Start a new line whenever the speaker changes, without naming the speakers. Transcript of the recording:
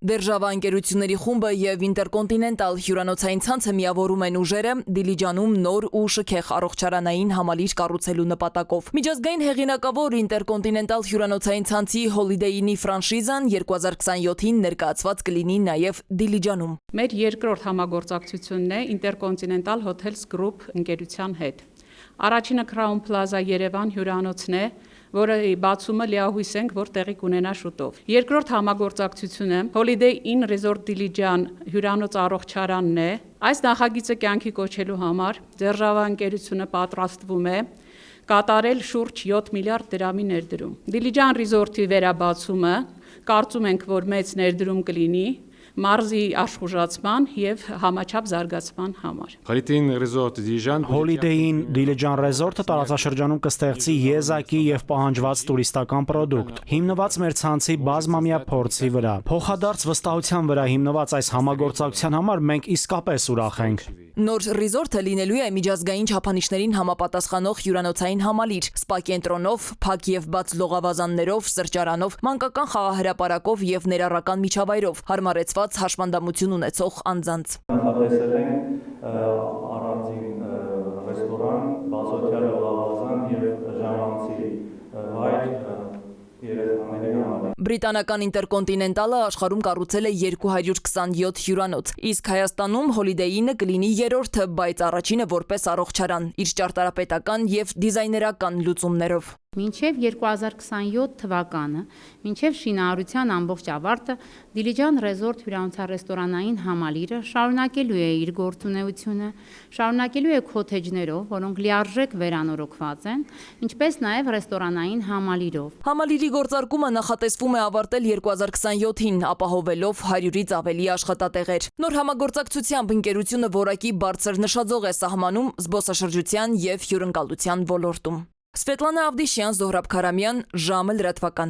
Դերժավա ընկերությունների խումբը եւ Ինտերկոնտինենտալ հյուրանոցային ցանցը միավորում են ուժերը Դիլիջանում նոր ու շքեղ առողջարանային համալիր կառուցելու նպատակով։ Միջազգային հեղինակավոր Ինտերկոնտինենտալ հյուրանոցային ցանցի Holiday Inn-ի ֆրանշիզան 2027-ին ներկայացված կլինի նաեւ Դիլիջանում։
Մեր երկրորդ համագործակցությունն է Intercontinental Hotels Group ընկերության հետ։ Առաջինը Crown Plaza Երևան հյուրանոցն է, որը բացումը լիահույս ենք, որ տեղի կունենա շուտով։ Երկրորդ համագործակցությունը Holiday Inn Resort Դիլիջան հյուրանոց առողջարանն է։ Այս նախագիծը կյանքի կոչելու համար Դերժավա ընկերությունը պատրաստվում է կատարել շուրջ 7 միլիարդ դրամի ներդրում։ Դիլիջան Resort-ի վերաբացումը կարծում ենք, որ մեծ ներդրում կլինի մարզի աշխուժացման եւ համաչափ զարգացման համար։
Holiday Inn Դիլիջան Resort-ը տարածաշրջանում կստեղծի եզակի եւ պահանջված տուրիստական պրոդուկտ, հիմնված մեր ցանցի բազմամյա փորձի վրա։ Փոխադարձ վստահության վրա հիմնված այս համագործակցության համար մենք իսկապես ուրախ ենք։
Նոր ռիզորտը լինելու է միջազգային չափանիշներին համապատասխանող հյուրանոցային համալիր, սպա կենտրոնով, փակ եւ բաց լողավազաններով, սրճարանով, մանկական խաղահրապարակով եւ ներառական միջավայրով, հարմարեցված հաշմանդամություն ունեցող անձանց։
Նախատեսել ենք առանձին ռեստորան, բացօթյա լողավազան եւ ժամանցի վայր երեխաների համար։
Բրիտանական Ինտերկոնտինենտալը աշխարհում կառուցել է 227 հյուրանոց, իսկ Հայաստանում Holiday Inn-ը կլինի երրորդը, բայց առաջինը որպես առողջարան, իր ճարտարապետական եւ դիզայներական լուծումներով։
Մինչև 2027 թվականը, մինչև շինարարության ամբողջ ավարտը, Դիլիջան Resort հյուրանոցառեստորանային համալիրը շարունակելու է իր գործունեությունը, շարունակելու է քոթեջներով, որոնք լիարժեք վերանորոգված են, ինչպես նաև ռեստորանային համալիրով։
Համալիրի գործարկումը նախատեսվում է ավարտել 2027-ին, ապահովելով 100-ից ավելի աշխատատեղեր։ Նոր համագործակցությամբ ընկերությունը որակի բարձր նշաձող է սահմանում զբոսաշրջության եւ հյուրընկալության ոլորտում։ Սվետլանա Ավդիշյան, Զոհրաբ Քարամյան, ժամը լրատվական։